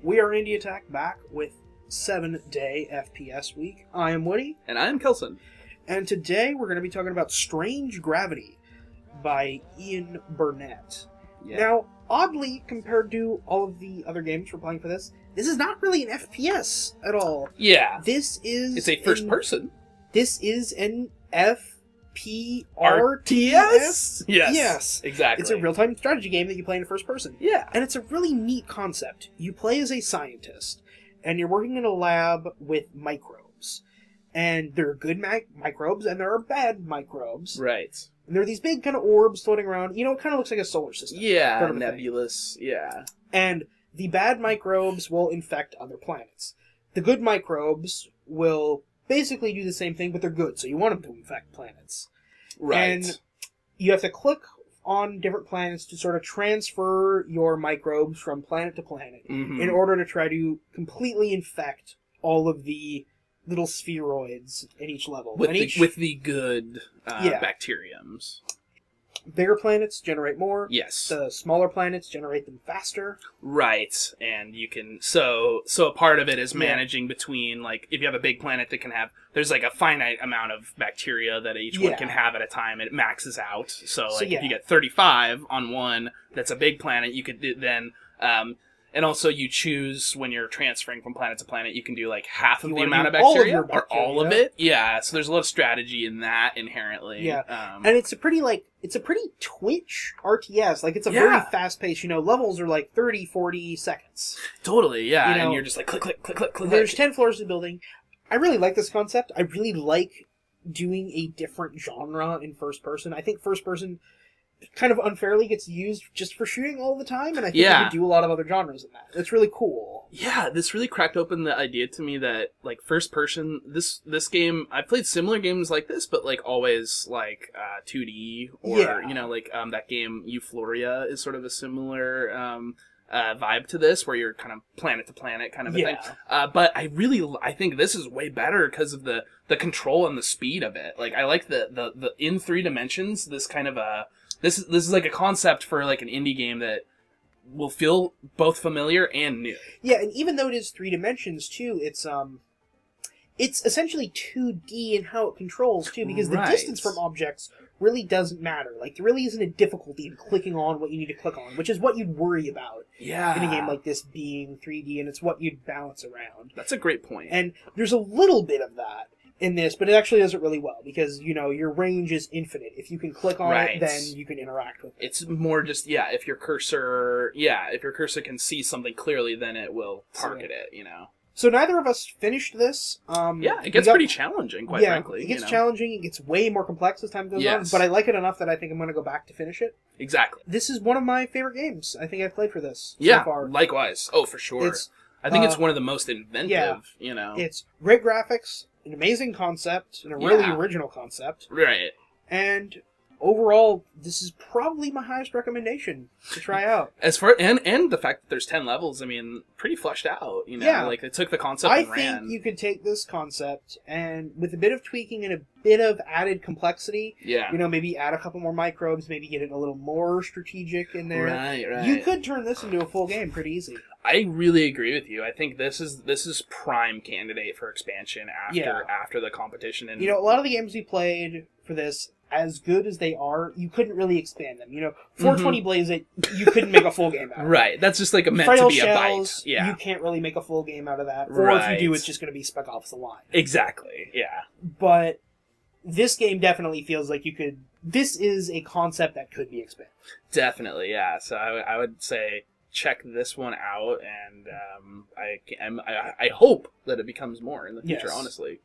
We are Indie Attack back with 7-day FPS week. I am Woody. And I am Kelson. And today we're going to be talking about Strange Gravity by Ian Burnett. Yeah. Now, oddly, compared to all of the other games we're playing for this is not really an FPS at all. Yeah. It's a first person. This is an FPRTS? RTS? Yes. Exactly. It's a real-time strategy game that you play in first person. Yeah. And it's a really neat concept. You play as a scientist, and you're working in a lab with microbes. And there are good microbes, and there are bad microbes. Right. And there are these big kind of orbs floating around. You know, it kind of looks like a solar system. Yeah, sort of nebulous. Yeah. And the bad microbes will infect other planets. The good microbes will basically do the same thing, but they're good, so you want them to infect planets. Right. And you have to click on different planets to sort of transfer your microbes from planet to planet in order to try to completely infect all of the little spheroids in each level. With the good bacteriums. Bigger planets generate more. Yes. The smaller planets generate them faster. Right. And you can so a part of it is managing between, like, if you have a big planet that can have, there's like a finite amount of bacteria that each one can have at a time, and it maxes out. So if you get 35 on one that's a big planet, you could then and also you choose when you're transferring from planet to planet, you can do like half of the amount of bacteria or all of it. Yeah, so there's a lot of strategy in that inherently. Yeah. And it's a pretty twitch RTS. Like, it's a very fast pace, levels are like 30, 40 seconds. Totally, yeah. And you're just like click, click, click, click, click. There's 10 floors of the building. I really like this concept. I really like doing a different genre in first person. I think first person kind of unfairly gets used just for shooting all the time, and I think you can do a lot of other genres in that. It's really cool. Yeah, this really cracked open the idea to me that, like, first person, this game, I've played similar games like this, but, like, always, like, 2D, or, that game Euphoria is sort of a similar, vibe to this, where you're kind of planet to planet kind of a thing. But I think this is way better because of the control and the speed of it. Like, I like the in 3 dimensions, this kind of a, This is like a concept for like an indie game that will feel both familiar and new. Yeah, and even though it is 3 dimensions too, it's essentially 2D in how it controls too, because the distance from objects really doesn't matter. Like, there really isn't a difficulty in clicking on what you need to click on, which is what you'd worry about in a game like this being 3D, and it's what you'd balance around. That's a great point. And there's a little bit of that in this, but it actually does it really well, because, your range is infinite. If you can click on it, then you can interact with it. It's more just, if your cursor can see something clearly, then it will target it, So neither of us finished this. It gets pretty challenging, quite frankly. It gets challenging, it gets way more complex as time goes on, but I like it enough that I think I'm going to go back to finish it. Exactly. This is one of my favorite games I think I've played for this so far. Likewise. Oh, for sure. I think it's one of the most inventive, It's great graphics, an amazing concept, and a really original concept. Right. And overall, this is probably my highest recommendation to try out. As far and the fact that there's 10 levels, I mean, pretty fleshed out, like they took the concept and ran. I think you could take this concept and with a bit of tweaking and a bit of added complexity, maybe add a couple more microbes, maybe get it a little more strategic in there. Right. You could turn this into a full game pretty easy. I really agree with you. I think this is prime candidate for expansion after the competition. And a lot of the games we played for this, as good as they are, you couldn't really expand them. 420 Blaze It, you couldn't make a full game out of it. Right. That's just like meant to be a bite. Yeah. You can't really make a full game out of that. Or if you do, it's just going to be Spec Ops The Line. Exactly. Yeah. But this game definitely feels like this is a concept that could be expanded. Definitely, yeah. So I would say check this one out, and I hope that it becomes more in the future, honestly.